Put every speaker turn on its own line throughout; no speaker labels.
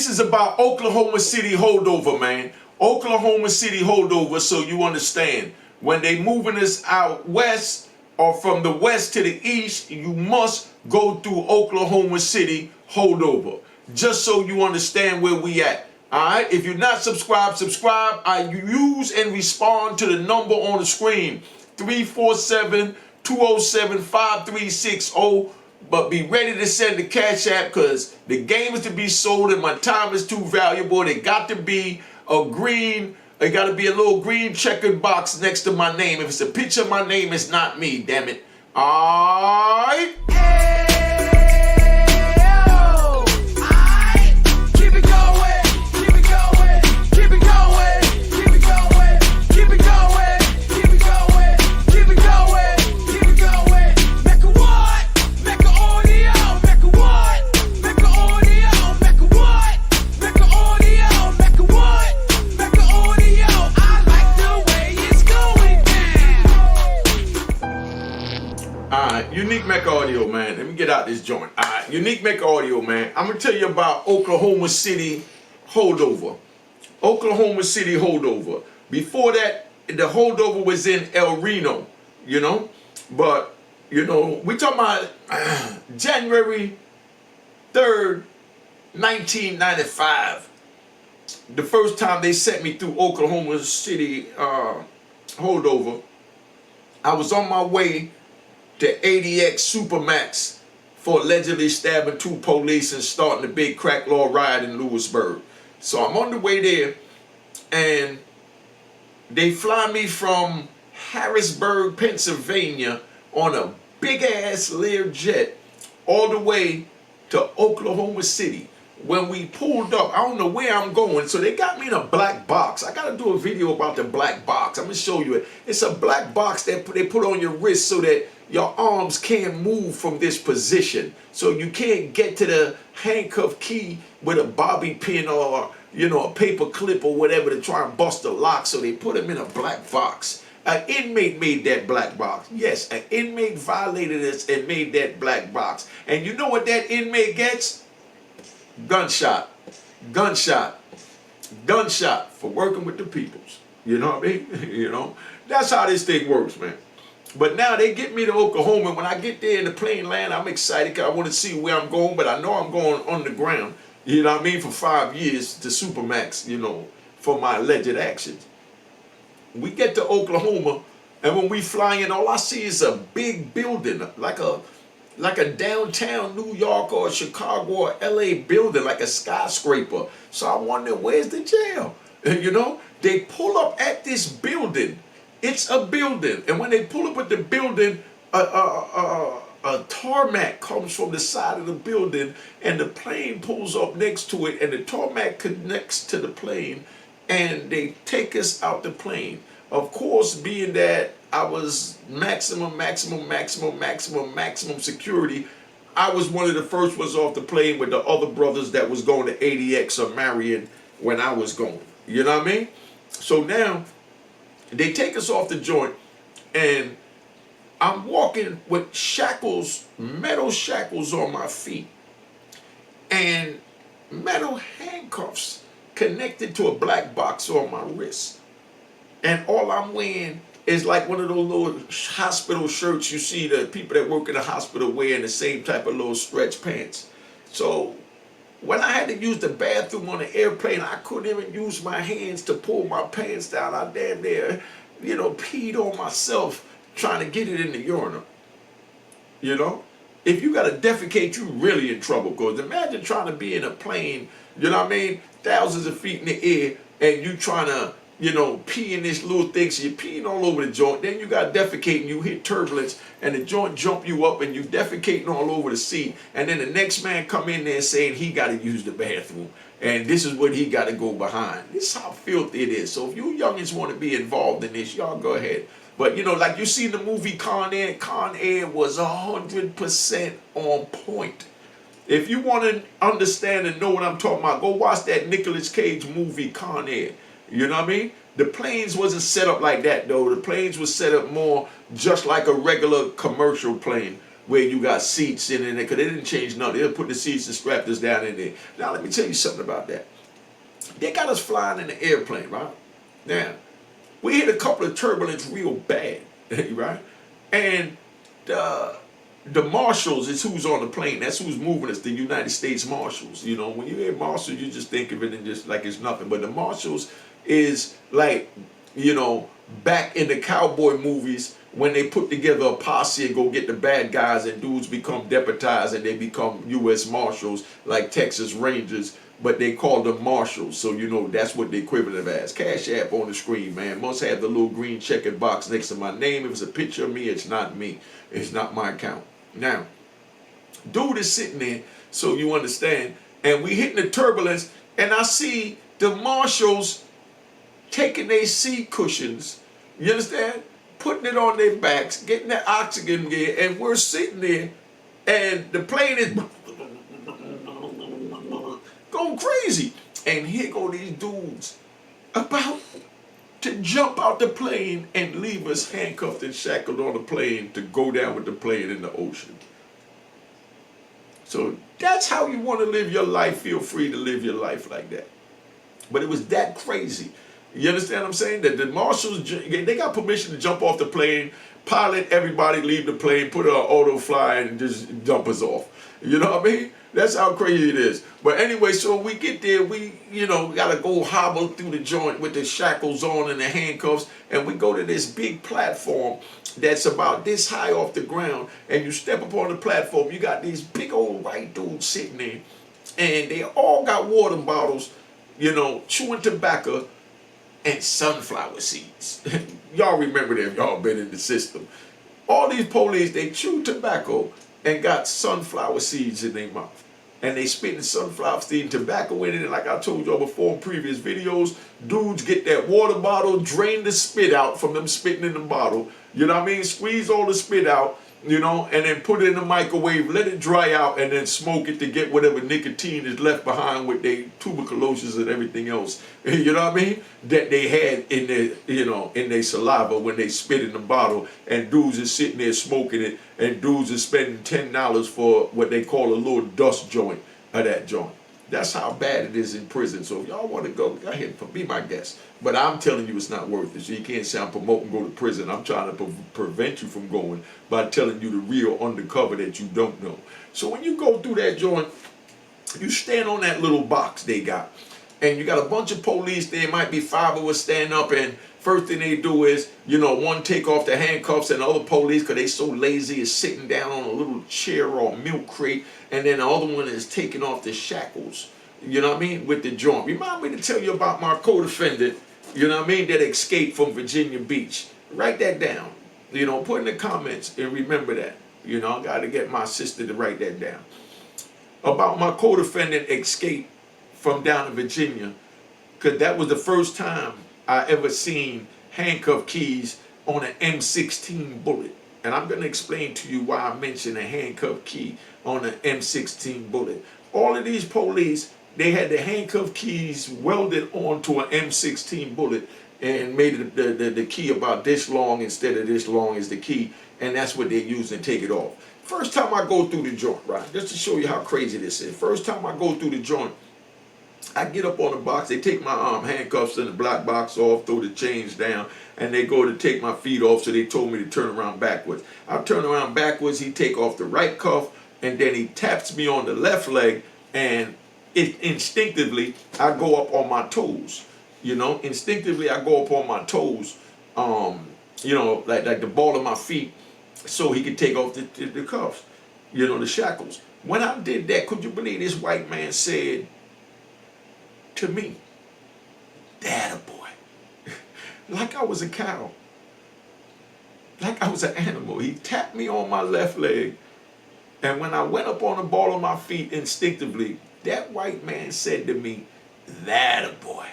This is about Oklahoma City holdover, man. Oklahoma City holdover, so you understand. When they moving us out west or from the west to the east, you must go through Oklahoma City holdover. Just so you understand where we at. Alright? If you're not subscribed, subscribe. I use and respond to the number on the screen. 347-207-5360. But be ready to send the Cash App because the game is to be sold and my time is too valuable. They got to be a green, it got to be a little green checkered box next to my name. If it's a picture of my name, it's not me, damn it. All right. Unique Mecca Audio, man. Let me get out this joint. All right, Unique Mecca Audio, man. I'm going to tell you about Oklahoma City holdover. Oklahoma City holdover. Before that, the holdover was in El Reno, you know. But, you know, we talking about January 3rd, 1995. The first time they sent me through Oklahoma City holdover, I was on my way to ADX Supermax for allegedly stabbing 2 police and starting a big crack law riot in Lewisburg. So I'm on the way there, and they fly me from Harrisburg, Pennsylvania on a big-ass Learjet all the way to Oklahoma City. When we pulled up, I don't know where I'm going, so they got me in a black box. I got to do a video about the black box. I'm going to show you it. It's a black box that they put on your wrist so that your arms can't move from this position. So you can't get to the handcuff key with a bobby pin or, you know, a paper clip or whatever to try and bust the lock. So they put them in a black box. An inmate made that black box. Yes, an inmate violated us and made that black box. And you know what that inmate gets? Gunshot, gunshot, gunshot for working with the peoples. You know what I mean? You know, that's how this thing works, man. But now they get me to Oklahoma. When I get there in the plane land, I'm excited because I want to see where I'm going, but I know I'm going underground, you know what I mean, for 5 years to Supermax, you know, for my alleged actions. We get to Oklahoma, and when we fly in, all I see is a big building, like a downtown New York or Chicago or LA building, like a skyscraper. So I wonder, where's the jail? You know, they pull up at this building. It's a building. And when they pull up at the building, a tarmac comes from the side of the building, and the plane pulls up next to it, and the tarmac connects to the plane, and they take us out the plane. Of course, being that I was maximum security, I was one of the first ones off the plane with the other brothers that was going to ADX or Marion when I was going. You know what I mean? So now, they take us off the joint, and I'm walking with shackles, metal shackles on my feet, and metal handcuffs connected to a black box on my wrist. And all I'm wearing is like one of those little hospital shirts you see the people that work in the hospital wearing, the same type of little stretch pants. So when I had to use the bathroom on the airplane, I couldn't even use my hands to pull my pants down. I damn near, you know, peed on myself trying to get it in the urinal. You know? If you got to defecate, you really in trouble. Because imagine trying to be in a plane, you know what I mean, thousands of feet in the air, and you trying to, you know, pee in this little thing, so you're peeing all over the joint. Then you got defecating, you hit turbulence, and the joint jump you up, and you defecating all over the seat. And then the next man come in there saying he got to use the bathroom, and this is what he got to go behind. This is how filthy it is. So if you youngins want to be involved in this, y'all go ahead. But, you know, like you see the movie Con Air was 100% on point. If you want to understand and know what I'm talking about, go watch that Nicolas Cage movie Con Air. You know what I mean? The planes wasn't set up like that, though. The planes was set up more just like a regular commercial plane. where you got seats in there, because they didn't change nothing. They'll put the seats and strap us down in there. Now, let me tell you something about that. They got us flying in the airplane, right? Now, we hit a couple of turbulence real bad, right? And the marshals is who's on the plane. That's who's moving us, the United States Marshals. You know, when you hear marshals, you just think of it and just like it's nothing. But the marshals is like, you know, back in the cowboy movies when they put together a posse and go get the bad guys, and dudes become deputized and they become U.S. Marshals, like Texas Rangers, but they call them marshals. So, you know, that's what the equivalent of as. Cash App on the screen, man. Must have the little green checkered box next to my name. If it's a picture of me, it's not me. It's not my account. Now, dude is sitting there, so you understand, and we hitting the turbulence, and I see the marshals taking their seat cushions, you understand, putting it on their backs, getting that oxygen gear, and we're sitting there, and the plane is going crazy. And here go these dudes about to jump out the plane and leave us handcuffed and shackled on the plane to go down with the plane in the ocean. So that's how you want to live your life. Feel free to live your life like that. But it was that crazy. You understand what I'm saying? That the marshals, they got permission to jump off the plane, pilot everybody, leave the plane, put an auto fly, and just dump us off. You know what I mean? That's how crazy it is. But anyway, so we get there, we, you know, got to go hobble through the joint with the shackles on and the handcuffs, and we go to this big platform that's about this high off the ground, and you step up on the platform, you got these big old white dudes sitting there, and they all got water bottles, you know, chewing tobacco and sunflower seeds. Y'all remember them, y'all been in the system. All these police, they chew tobacco and got sunflower seeds in their mouth. And they spitting sunflower seed tobacco in it. And like I told y'all before in previous videos, dudes get that water bottle, drain the spit out from them spitting in the bottle. You know what I mean? Squeeze all the spit out, you know, and then put it in the microwave, let it dry out, and then smoke it to get whatever nicotine is left behind with their tuberculosis and everything else. You know what I mean? That they had in their, you know, in their saliva when they spit in the bottle, and dudes is sitting there smoking it, and dudes is spending $10 for what they call a little dust joint of that joint. That's how bad it is in prison. So if y'all want to go ahead, be my guest. But I'm telling you it's not worth it. So you can't say I'm promoting go to prison. I'm trying to prevent you from going by telling you the real undercover that you don't know. So when you go through that joint, you stand on that little box they got. And you got a bunch of police there. Might be 5 of us stand up, and first thing they do is, you know, one take off the handcuffs, and the other police, because they so lazy, is sitting down on a little chair or milk crate, and then the other one is taking off the shackles, you know what I mean, with the joint. Remind me to tell you about my co-defendant, you know what I mean, that escaped from Virginia Beach. Write that down, you know, put in the comments and remember that. You know, I got to get my sister to write that down. About my co-defendant escape from down in Virginia, because that was the first time I ever seen handcuff keys on an M16 bullet. And I'm going to explain to you why I mentioned a handcuff key on an M16 bullet. All of these police, they had the handcuff keys welded onto an M16 bullet and made the key about this long instead of this long as the key. And that's what they use and take it off. First time I go through the joint, right? Just to show you how crazy this is. First time I go through the joint, I get up on the box, they take my handcuffs and the black box off, throw the chains down, and they go to take my feet off, so they told me to turn around backwards. I turn around backwards, he take off the right cuff, and then he taps me on the left leg, and instinctively, I go up on my toes. You know, instinctively, I go up on my toes, you know, like the ball of my feet, so he could take off the cuffs, you know, the shackles. When I did that, could you believe this white man said to me, "That a boy," like I was a cow, like I was an animal. He tapped me on my left leg, and when I went up on the ball of my feet instinctively, that white man said to me, "That a boy."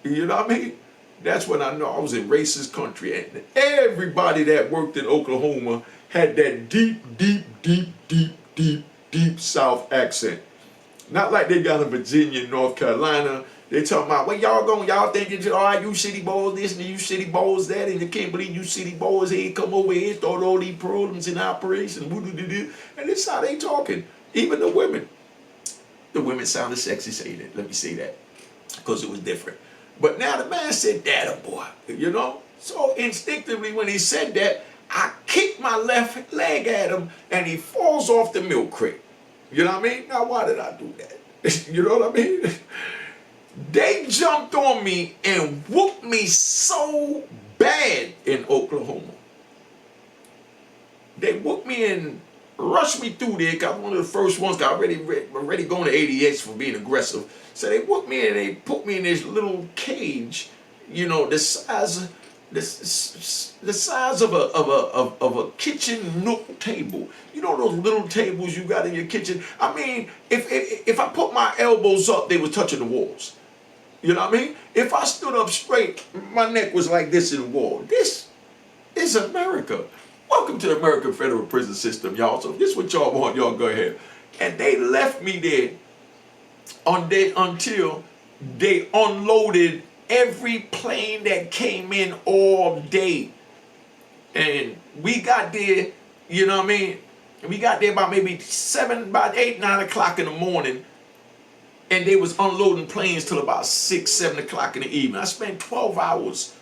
You know what I mean? That's when I know I was in racist country, and everybody that worked in Oklahoma had that deep South accent. Not like they got in Virginia, North Carolina, They talking about, well, y'all going, y'all thinking, all right, you city boys this and you city boys that, and you can't believe you city boys here come over here, start all these problems in operation, and this how they talking. Even the women. The women sounded sexy saying it. Let me say that. Because it was different. But now the man said, "Daddy boy," you know? So instinctively when he said that, I kicked my left leg at him and he falls off the milk crate. You know what I mean? Now why did I do that? You know what I mean? They jumped on me and whooped me so bad in Oklahoma. They whooped me and rushed me through there. Cause I was one of the first ones. Got already going to ADX for being aggressive. So they whooped me and they put me in this little cage, you know, the size of a kitchen nook table. You know those little tables you got in your kitchen. I mean, if I put my elbows up, they were touching the walls. You know what I mean? If I stood up straight, my neck was like this in the wall. This is America. Welcome to the American Federal Prison System, y'all. So if this is what y'all want, y'all go ahead. And they left me there until they unloaded every plane that came in all day. And we got there, you know what I mean? We got there about maybe 8, 9 o'clock in the morning. And they was unloading planes till about 6, 7 o'clock in the evening. I spent 12 hours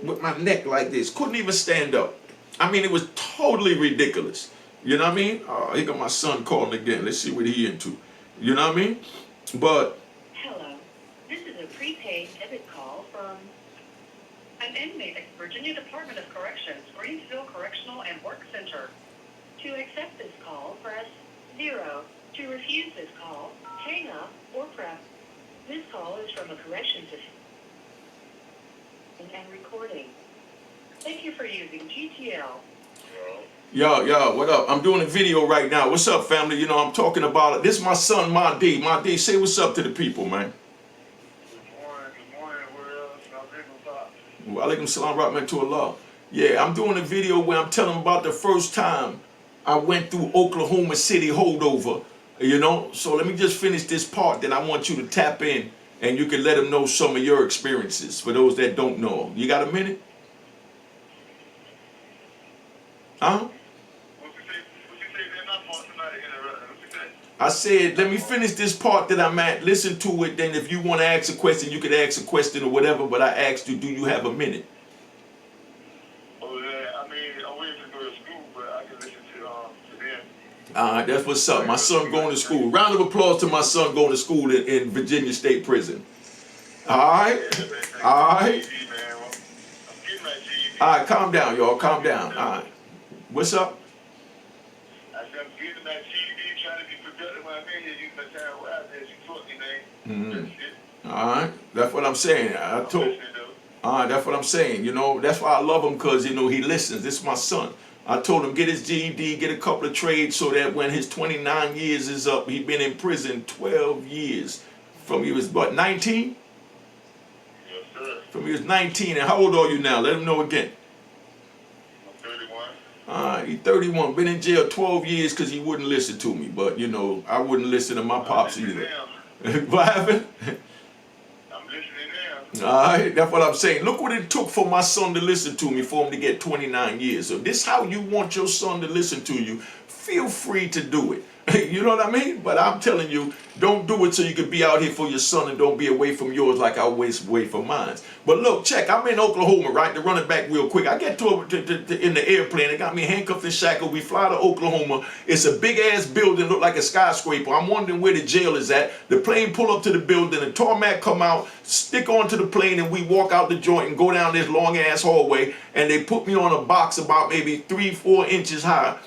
with my neck like this. Couldn't even stand up. I mean, it was totally ridiculous. You know what I mean? Here got my son calling again. Let's see what he into. You know what I mean? But
hello. This is a prepaid debit call from an inmate at Virginia Department of Corrections, Greensville Correctional and Work Center. To accept this call, press 0. To refuse this call, hang up or press. This call is from a corrections and recording. Thank you for using GTL.
Yo, what up? I'm doing a video right now. What's up, family? You know, I'm talking about it. This is my son, Mahdi. Mahdi, say what's up to the people, man.
Good morning,
Walaikum salam rahmatullah. Yeah, I'm doing a video where I'm telling them about the first time I went through Oklahoma City holdover, you know? So let me just finish this part, then I want you to tap in and you can let them know some of your experiences for those that don't know. You got a minute? Huh? I said, let me finish this part that I'm at. Listen to it. Then if you want to ask a question, you can ask a question or whatever. But I asked you, do you have a minute?
Oh, yeah. I mean, I'm waiting to go to school, but I can listen to them.
That's what's up. My son going to school. Round of applause to my son going to school in Virginia State Prison. All right? All right? All right, calm down, y'all. Calm down. All right. What's up?
I said, I'm getting that TV, trying to be productive when I'm in here. You can tell what I said. You taught me, man.
All right. That's what I'm saying. All right, that's what I'm saying. You know, that's why I love him, because, you know, he listens. This is my son. I told him get his GED, get a couple of trades so that when his 29 years is up, he's been in prison 12 years. From he was, what, 19?
Yes, sir.
From he was 19. And how old are you now? Let him know again. He's 31, been in jail 12 years because he wouldn't listen to me. But, you know, I wouldn't listen to my pops either. What happened?
I'm listening now.
All right, that's what I'm saying. Look what it took for my son to listen to me for him to get 29 years. So if this is how you want your son to listen to you, feel free to do it. You know what I mean? But I'm telling you, don't do it so you can be out here for your son and don't be away from yours like I was away from mine. But look, check, I'm in Oklahoma, right? To run it back real quick. I get to in the airplane. They got me handcuffed and shackled. We fly to Oklahoma. It's a big-ass building, look like a skyscraper. I'm wondering where the jail is at. The plane pull up to the building, the tarmac come out, stick onto the plane, and we walk out the joint and go down this long-ass hallway, and they put me on a box about maybe 3-4 inches high.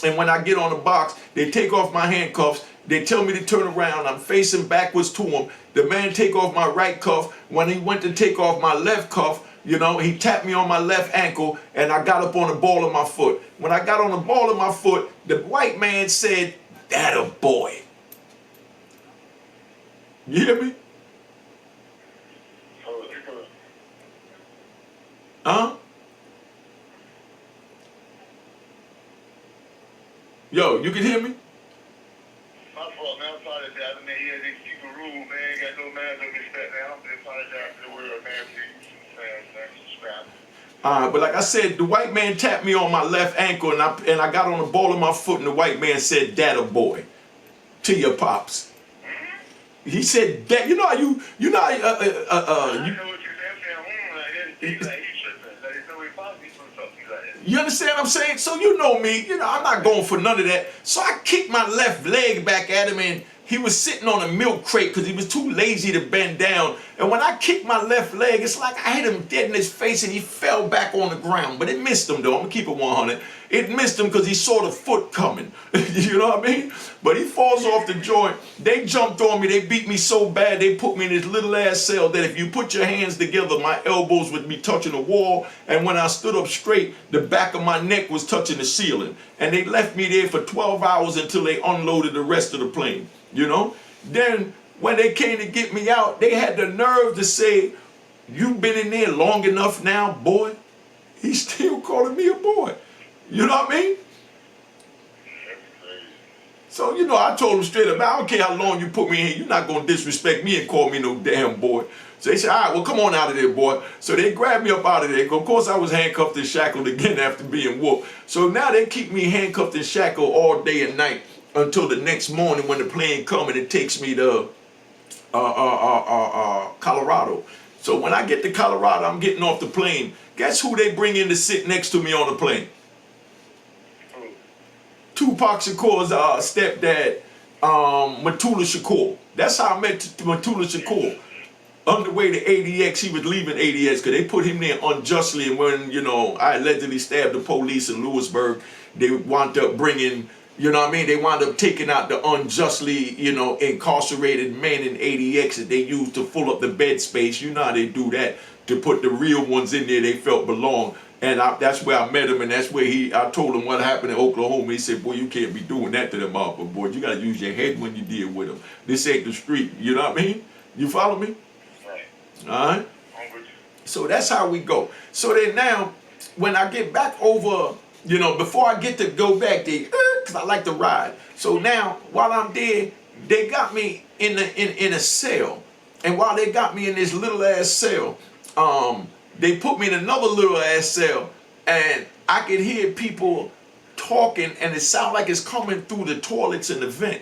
And when I get on the box, they take off my handcuffs. They tell me to turn around. I'm facing backwards to him. The man take off my right cuff. When he went to take off my left cuff, you know, he tapped me on my left ankle, and I got up on the ball of my foot. When I got on the ball of my foot, the white man said, "That a boy." You hear me? Huh? Yo, you can hear me?
My fault, man. I'm sorry. I didn't hear man. They super rude, man. Got no manners or respect, man. I'm gonna apologize to the world, man. Please, man. Subscribe.
But like I said, the white man tapped me on my left ankle, and I got on the ball of my foot, and the white man said, "Data boy, to your pops." He said that. You know how
I know what you said. I'm saying, like this. He's like, he's tripping. Like, there's no way possible he's gonna talk to you like that.
You understand what I'm saying? So you know me, I'm not going for none of that. So I kicked my left leg back at him, and he was sitting on a milk crate because he was too lazy to bend down. And when I kicked my left leg, it's like I hit him dead in his face and he fell back on the ground. But it missed him though. I'm gonna keep it 100. It missed him because he saw the foot coming. You know what I mean? But he falls off the joint. They jumped on me. They beat me so bad they put me in this little ass cell that if you put your hands together, my elbows would be touching the wall. And when I stood up straight, the back of my neck was touching the ceiling. And they left me there for 12 hours until they unloaded the rest of the plane. You know? Then when they came to get me out, they had the nerve to say, "You've been in there long enough now, boy." He's still calling me a boy. You know what I mean? So, I told him straight up, I don't care how long you put me in here, you're not going to disrespect me and call me no damn boy. So they said, all right, well, come on out of there, boy. So they grabbed me up out of there. Of course, I was handcuffed and shackled again after being whooped. So now they keep me handcuffed and shackled all day and night until the next morning when the plane comes and it takes me to Colorado. So when I get to Colorado, I'm getting off the plane. Guess who they bring in to sit next to me on the plane? Tupac Shakur's stepdad, Matula Shakur. That's how I met Matula Shakur. On the way to ADX, he was leaving ADX because they put him there unjustly. And when, I allegedly stabbed the police in Lewisburg, they wound up bringing, they wound up taking out the unjustly, incarcerated men in ADX that they used to fill up the bed space. You know how they do that, to put the real ones in there they felt belong. And that's where I met him, and that's where I told him what happened in Oklahoma. He said, boy, you can't be doing that to them motherfuckers, boy. You got to use your head when you deal with them. This ain't the street. You know what I mean? You follow me?
Right.
All right? So that's how we go. So then now, when I get back over, before I get to go back there, because I like to ride. So now, while I'm there, they got me in a cell. And while they got me in this little ass cell, they put me in another little ass cell, and I could hear people talking, and it sounded like it's coming through the toilets and the vent.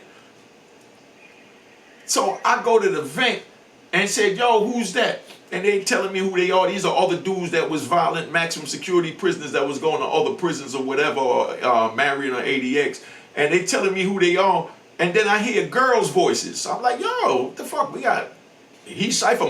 So I go to the vent and said, yo, who's that? And they telling me who they are. These are other dudes that was violent, maximum security prisoners that was going to other prisons or whatever, Marion or ADX. And they telling me who they are. And then I hear girls' voices. So I'm like, yo, what the fuck? We got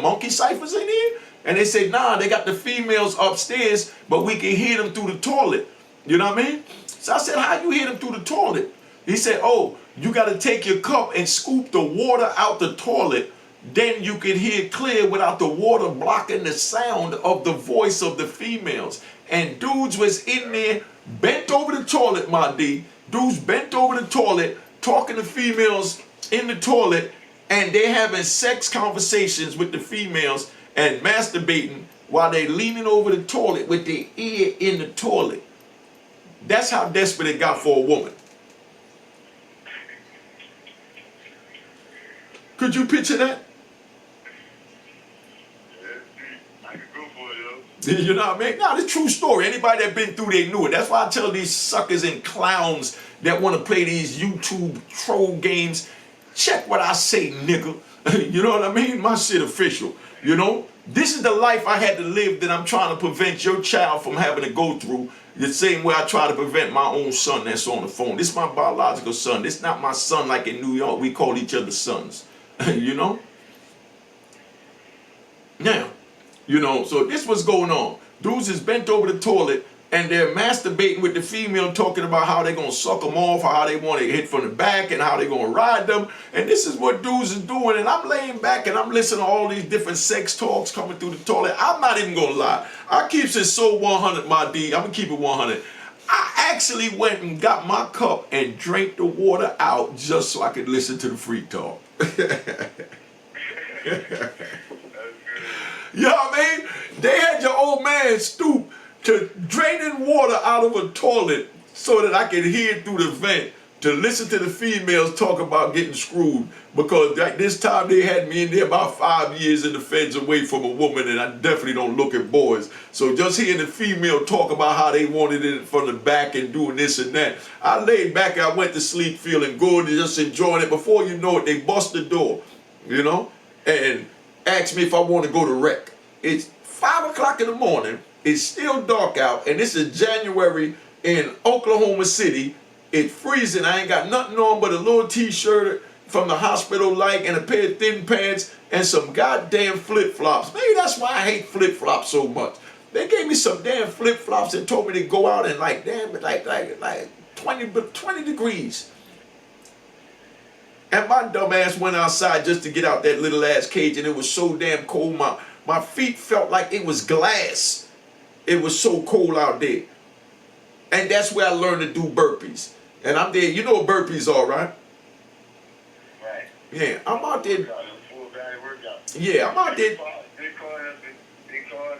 monkey ciphers in here? And they said, nah, they got the females upstairs, but we can hear them through the toilet. You know what I mean? So I said, how you hear them through the toilet? He said, oh, you got to take your cup and scoop the water out the toilet. Then you can hear clear without the water blocking the sound of the voice of the females. And dudes was in there, bent over the toilet, my D. Dudes bent over the toilet, talking to females in the toilet, and they having sex conversations with the females and masturbating while they leaning over the toilet with their ear in the toilet. That's how desperate it got for a woman. Could you picture that?
Yeah, I could go for it, yo.
You know what I mean? No, it's a true story. Anybody that been through, they knew it. That's why I tell these suckers and clowns that want to play these YouTube troll games, check what I say, nigga. You know what I mean? My shit official. This is the life I had to live that I'm trying to prevent your child from having to go through, the same way I try to prevent my own son that's on the phone. This is my biological son. This is not my son like in New York. We call each other sons. Now, so this was going on. Dudes is bent over the toilet, and they're masturbating with the female, talking about how they're going to suck them off, or how they want to hit from the back, and how they're going to ride them. And this is what dudes is doing. And I'm laying back, and I'm listening to all these different sex talks coming through the toilet. I'm not even going to lie. I keeps it so 100, my D. I'm going to keep it 100. I actually went and got my cup and drank the water out just so I could listen to the freak talk. You know what I mean? They had your old man stoop to draining water out of a toilet so that I could hear through the vent to listen to the females talk about getting screwed, because like this time they had me in there about 5 years in the feds away from a woman, and I definitely don't look at boys. So just hearing the female talk about how they wanted it from the back and doing this and that, I laid back and I went to sleep feeling good and just enjoying it. Before you know it, they bust the door, you know, and asked me if I want to go to rec. It's 5 o'clock in the morning. It's still dark out, and this is January in Oklahoma City. It's freezing. I ain't got nothing on but a little t-shirt from the hospital like and a pair of thin pants and some goddamn flip-flops. Maybe that's why I hate flip-flops so much. They gave me some damn flip-flops and told me to go out and like 20 degrees. And my dumb ass went outside just to get out that little ass cage, and it was so damn cold. My feet felt like it was glass. It was so cold out there. And that's where I learned to do burpees. And I'm there. You know what burpees are, right?
Right.
Yeah, I'm out there.
Full body workout.
Yeah, I'm out there.
They call us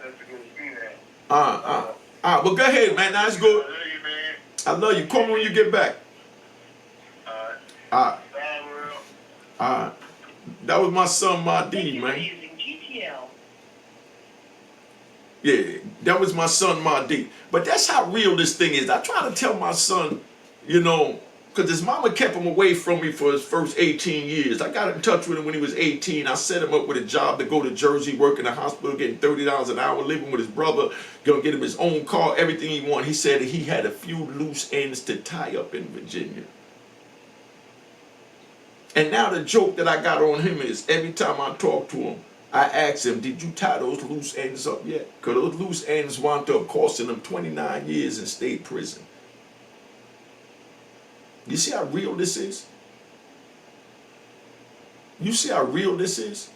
to go ski now.
But go ahead, man. Now it's good.
I love you, man.
I love you. Call me when you get back. All right. All right. That was my son, my D, man.
Using GTL.
Yeah, that was my son, my D. But that's how real this thing is. I try to tell my son, you know, because his mama kept him away from me for his first 18 years. I got in touch with him when he was 18. I set him up with a job to go to Jersey, work in a hospital, getting $30 an hour, living with his brother, gonna get him his own car, everything he wanted. He said that he had a few loose ends to tie up in Virginia. And now the joke that I got on him is every time I talk to him, I ask him, did you tie those loose ends up yet? Because those loose ends wound up costing him 29 years in state prison. You see how real this is? You see how real this is?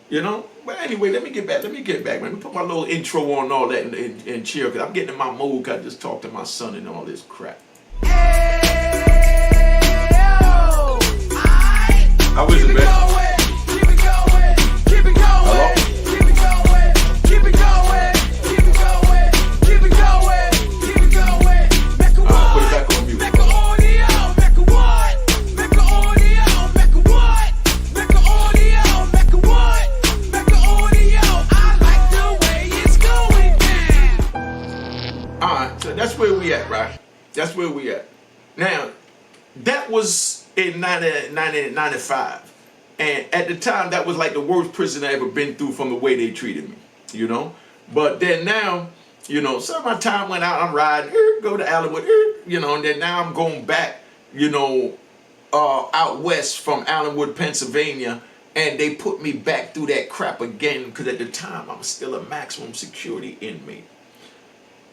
You know? But anyway, let me get back, man. Let me put my little intro on all that and chill, because I'm getting in my mood because I just talked to my son and all this crap. How is it, man? Hello? Put it back on mute. Alright, so that's where we at, right? That's where we at. Now, that was in 1995. And at the time, that was like the worst prison I ever been through from the way they treated me, you know? But then now, you know, so my time went out, I'm riding, go to Allenwood, you know, and then now I'm going back, you know, out west from Allenwood, Pennsylvania, and they put me back through that crap again, because at the time, I'm still a maximum security inmate.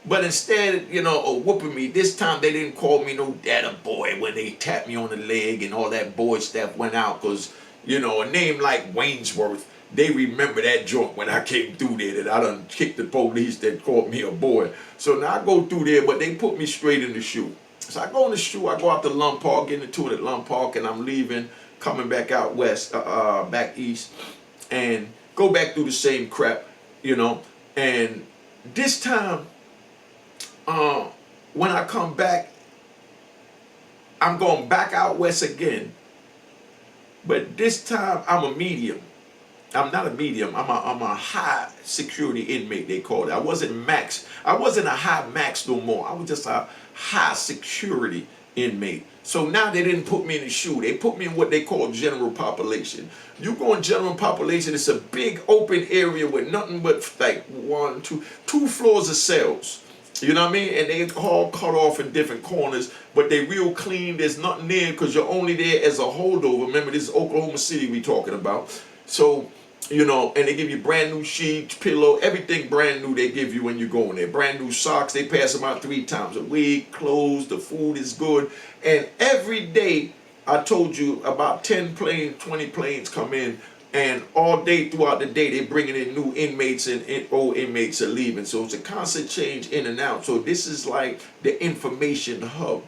But instead, you know, of whooping me, this time they didn't call me no data boy when they tapped me on the leg and all that boy stuff went out, because, you know, a name like Waynesworth, they remember that joint when I came through there that I done kicked the police that called me a boy. So now I go through there, but they put me straight in the shoe. So I go in the shoe, I go out to Lund Park, get into it at Lund Park, and I'm leaving, coming back out west, back east, and go back through the same crap, you know. And this time, when I come back, I'm going back out west again. But this time, I'm a medium. I'm not a medium. I'm a high security inmate, they call it. I wasn't max. I wasn't a high max no more. I was just a high security inmate. So now they didn't put me in the shoe. They put me in what they call general population. You go in general population, it's a big open area with nothing but like two floors of cells. You know what I mean? And they all cut off in different corners, but they real clean. There's nothing there because you're only there as a holdover. Remember, this is Oklahoma City we talking about. So, you know, and they give you brand new sheets, pillow, everything brand new they give you when you go in there. Brand new socks, they pass them out 3 times a week, clothes, the food is good. And every day, I told you, about 10 planes, 20 planes come in, and all day throughout the day, they're bringing in new inmates and old inmates are leaving. So it's a constant change in and out. So this is like the information hub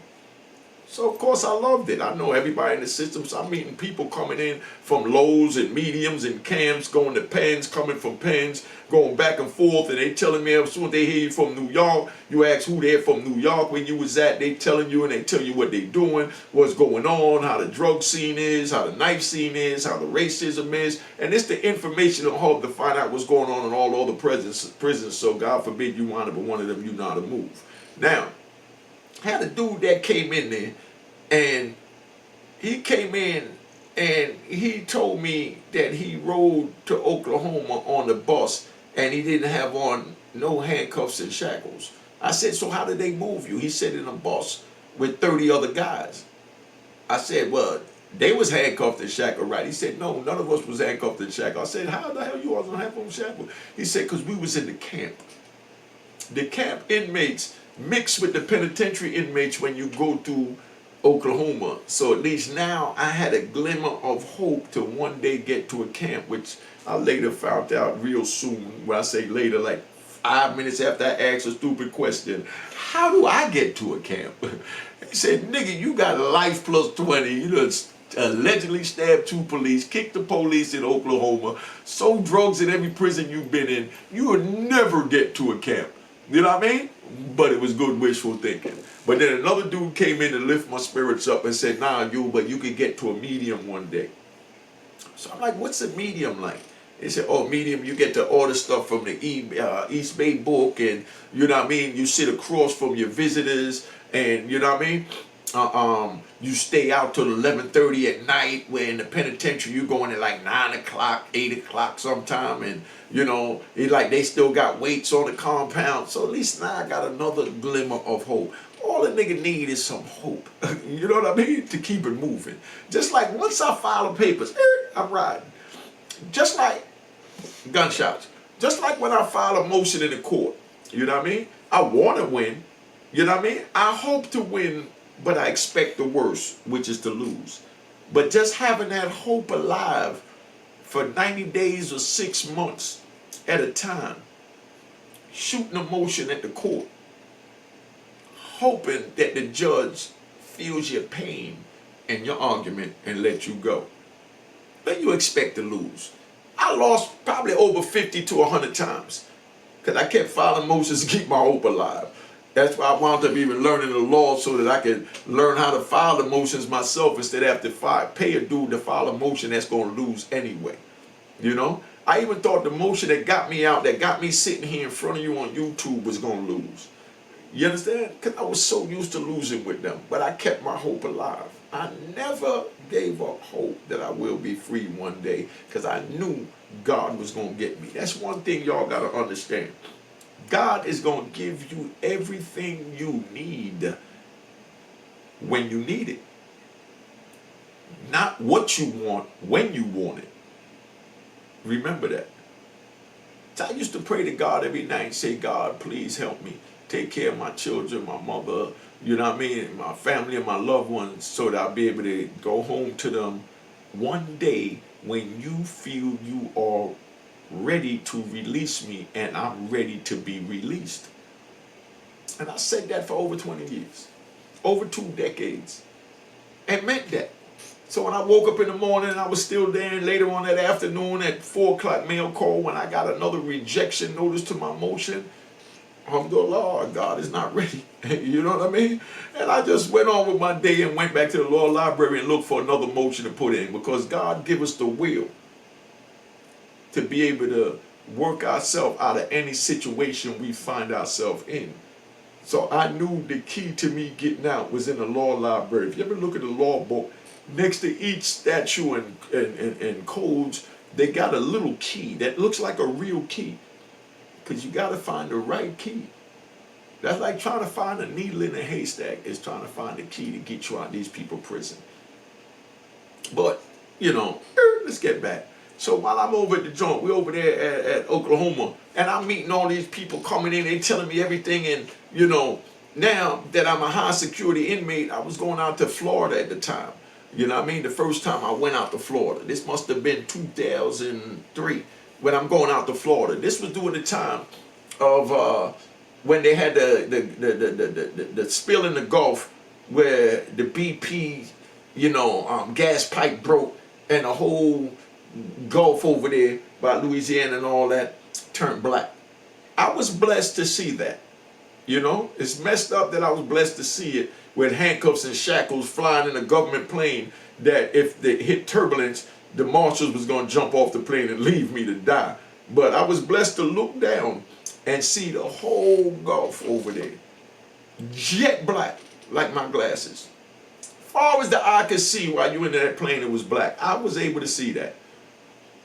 So, of course, I loved it. I know everybody in the system. So I'm meeting people coming in from lows and mediums and camps, going to pens, coming from pens, going back and forth. And they telling me as soon as they hear you from New York, you ask who they're from New York, where you was at, they telling you, and they tell you what they doing, what's going on, how the drug scene is, how the knife scene is, how the racism is. And it's the informational hub to find out what's going on in all the other prisons. So God forbid you wind up in one of them, you know how to move. Now, had a dude that came in there, and he came in and he told me that he rode to Oklahoma on the bus and he didn't have on no handcuffs and shackles. I said, so how did they move you? He said, in a bus with 30 other guys. I said, well, they was handcuffed and shackled, right? He said, no, none of us was handcuffed and shackled. I said, how the hell you wasn't handcuffed and shackled? He said, because we was in the camp. The camp inmates mix with the penitentiary inmates when you go to Oklahoma. So at least now I had a glimmer of hope to one day get to a camp, which I later found out real soon. When I say later, like 5 minutes after I asked a stupid question, how do I get to a camp? He said, nigga, you got life plus 20. You done allegedly stabbed 2 police, kicked the police in Oklahoma, sold drugs in every prison you've been in. You would never get to a camp. You know what I mean? But it was good wishful thinking. But then another dude came in to lift my spirits up and said, nah, but you could get to a medium one day. So I'm like, what's a medium like? They said, oh, medium, you get to order stuff from the East Bay book, and you know what I mean? You sit across from your visitors, and you know what I mean? You stay out till 11:30 at night, where in the penitentiary you going at like 9 o'clock, 8 o'clock sometime, and you know, it's like they still got weights on the compound. So at least now I got another glimmer of hope. All a nigga need is some hope. You know what I mean? To keep it moving. Just like once I file the papers, I'm riding. Just like gunshots. Just like when I file a motion in the court. You know what I mean? I want to win. You know what I mean? I hope to win, but I expect the worst, which is to lose. But just having that hope alive for 90 days or 6 months at a time, shooting a motion at the court, hoping that the judge feels your pain and your argument and let you go. Then you expect to lose. I lost probably over 50 to 100 times because I kept filing motions to keep my hope alive. That's why I wound up even learning the law so that I could learn how to file the motions myself instead of have to pay a dude to file a motion that's going to lose anyway. You know? I even thought the motion that got me out, that got me sitting here in front of you on YouTube was going to lose. You understand? Because I was so used to losing with them. But I kept my hope alive. I never gave up hope that I will be free one day because I knew God was going to get me. That's one thing y'all got to understand. God is going to give you everything you need when you need it. Not what you want, when you want it. Remember that. So I used to pray to God every night and say, God, please help me. Take care of my children, my mother, you know what I mean, my family and my loved ones, so that I'll be able to go home to them one day when you feel you are ready to release me and I'm ready to be released. And I said that for over 20 years, over 2 decades, and meant that. So when I woke up in the morning, I was still there, and later on that afternoon at 4 o'clock mail call, when I got another rejection notice to my motion, alhamdulillah, God is not ready. You know what I mean? And I just went on with my day and went back to the law library and looked for another motion to put in, because God give us the will to be able to work ourselves out of any situation we find ourselves in. So I knew the key to me getting out was in the law library. If you ever look at the law book, next to each statute and codes, they got a little key that looks like a real key. Because you got to find the right key. That's like trying to find a needle in a haystack. Is trying to find the key to get you out of these people's prison. But, you know, let's get back. So while I'm over at the joint, we're over there at Oklahoma, and I'm meeting all these people coming in, they telling me everything, and, you know, now that I'm a high security inmate, I was going out to Florida at the time. You know what I mean? The first time I went out to Florida. This must have been 2003 when I'm going out to Florida. This was during the time of when they had the spill in the Gulf where the BP, gas pipe broke and the whole Gulf over there by Louisiana and all that turned black. I was blessed to see that. It's messed up that I was blessed to see it with handcuffs and shackles flying in a government plane that if they hit turbulence, the marshals was going to jump off the plane and leave me to die. But I was blessed to look down and see the whole Gulf over there. Jet black, like my glasses. Far as the eye could see while you in that plane, it was black. I was able to see that.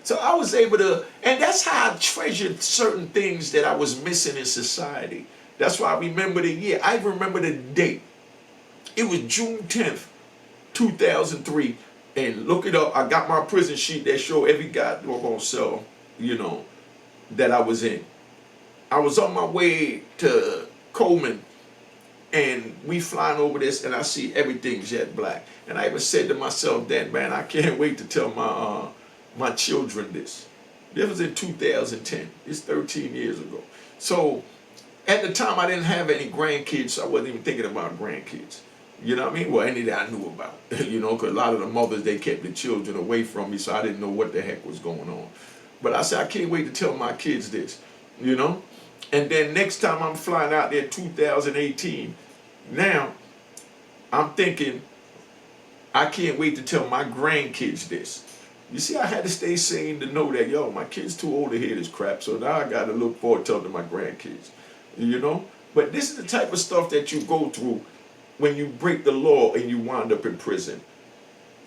So I was able to, and that's how I treasured certain things that I was missing in society. That's why I remember the year. I remember the date. It was June 10th, 2003. And look it up. I got my prison sheet that showed every goddamn cell, that I was in. I was on my way to Coleman, and we flying over this, and I see everything jet black. And I even said to myself then, man, I can't wait to tell my children this. This was in 2010. It's 13 years ago. So at the time, I didn't have any grandkids, so I wasn't even thinking about grandkids. You know what I mean? Well, any that I knew about, because a lot of the mothers, they kept the children away from me, so I didn't know what the heck was going on. But I said, I can't wait to tell my kids this, And then next time I'm flying out there, 2018, now I'm thinking, I can't wait to tell my grandkids this. You see, I had to stay sane to know that, my kid's too old to hear this crap, so now I got to look forward to telling my grandkids, But this is the type of stuff that you go through when you break the law and you wind up in prison.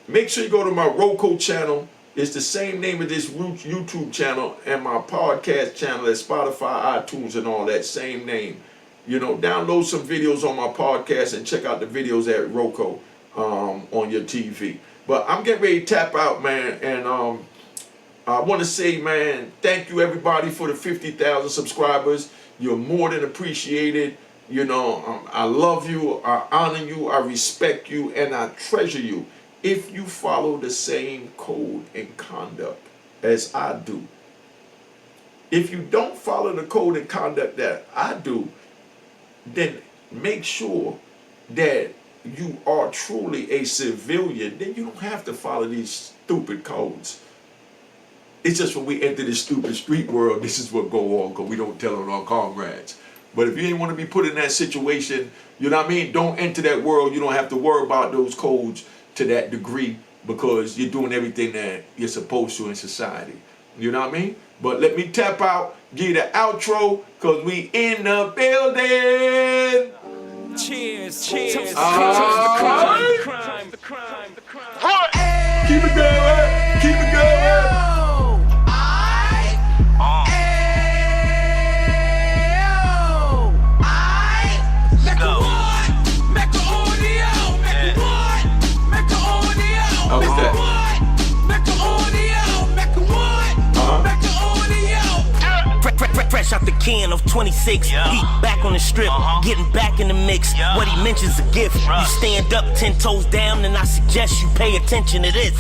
Make sure you go to my Roku channel. It's the same name of this YouTube channel and my podcast channel at Spotify, iTunes, and all that, same name. Download some videos on my podcast and check out the videos at Roku on your TV. But I'm getting ready to tap out, man, and I want to say, man, thank you everybody for the 50,000 subscribers. You're more than appreciated. I love you, I honor you, I respect you, and I treasure you if you follow the same code and conduct as I do. If you don't follow the code and conduct that I do, then make sure that you are truly a civilian. Then you don't have to follow these stupid codes. It's just when we enter this stupid street world, this is what go on, because we don't tell on our comrades. But if you ain't want to be put in that situation, don't enter that world. You don't have to worry about those codes to that degree, because you're doing everything that you're supposed to in society. You know what I mean? But let me tap out, give you the outro, because we in the building.
Cheers.
Keep it going. How was that?
Fresh out the can of 26, yeah. Heat back on the strip, getting back in the mix. Yeah. What he mentions a gift. You stand up 10 toes down, and I suggest you pay attention to this.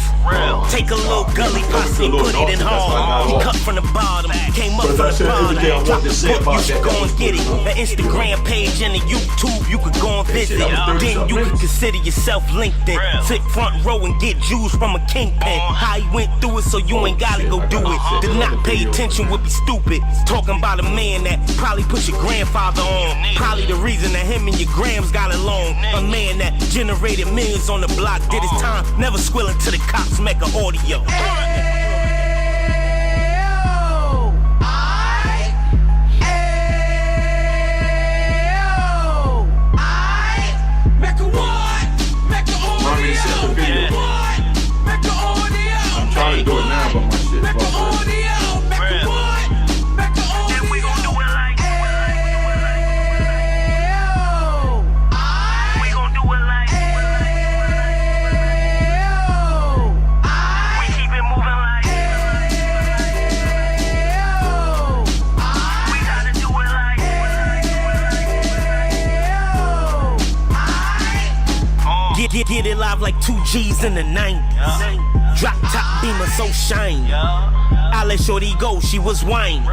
Take a little gully posse, put it in hard. He cut from the bottom, came up from the bottom. Drop the book, you should go and get it. The Instagram page and the YouTube, you could go and visit. Then you could consider yourself LinkedIn. Sit front row and get Jews from a kingpin. How he went through it, so you ain't gotta go do it. To not pay attention would be stupid. Talking about a man that probably put your grandfather on. Probably the reason that him and your grams got along. A man that generated millions on the block, did his time, never squilling to the cops, Mecca audio.
I'm trying to do it now, but my shit fucked.
Get it live like 2 G's in the 90s. Drop top beamer so shiny. I let shorty go, she was whining.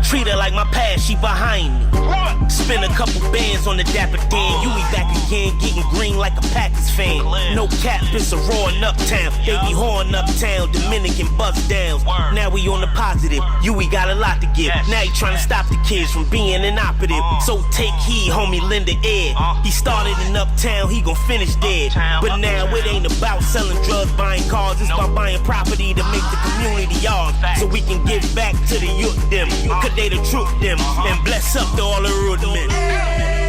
Treat her like my past, she behind me. Spend a couple bands on the Dapper Dan. You be back again, getting green like a Packers fan. No cap, it's a roaring uptown. They be horn uptown, Dominican bust downs. Now we on the positive, we got a lot to give. Now he trying to stop the kids from being inoperative. So take heed, homie, lend a ear. He started in uptown, he gon' finish dead. But now it ain't about selling drugs, buying cars. It's about buying property to make the community yours. So we can give back to the youth them. Cause they the truth them. And bless up to all the root men.